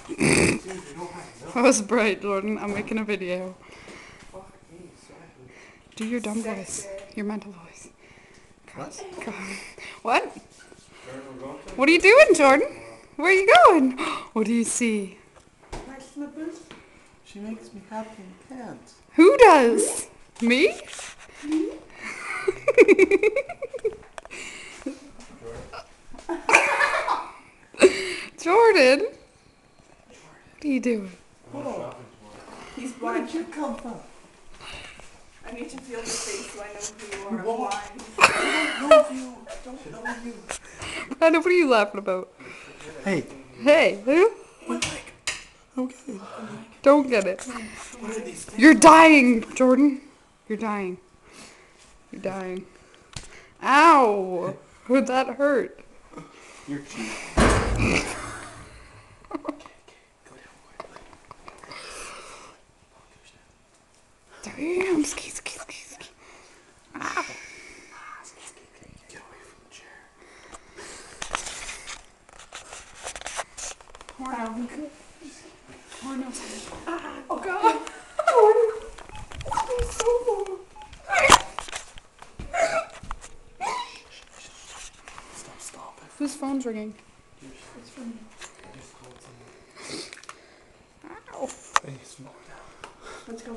That was bright, Jordan. I'm making a video. Do your dumb voice. Your mental voice. What? What? What are you doing, Jordan? Where are you going? What do you see? My slippers. She makes me happy and can't. Who does? Me? Jordan? What are you doing? Oh. He's Where blind. did you come from? I need to feel your face so I know who you are. I'm blind. I don't know you. I don't know you. Brandon, what are you laughing about? Hey. Hey, who? Okay. Don't get it. What are these things? You're dying, Jordan. You're dying. You're dying. Ow! That hurt. Your cheek. Damn, ski, ski, ski, ski. Ow. Get away from the chair. Porno. Porno. Oh, God. Stop it. Whose phone's ringing? It's from me. Ow. Hey, slow down. Let's go.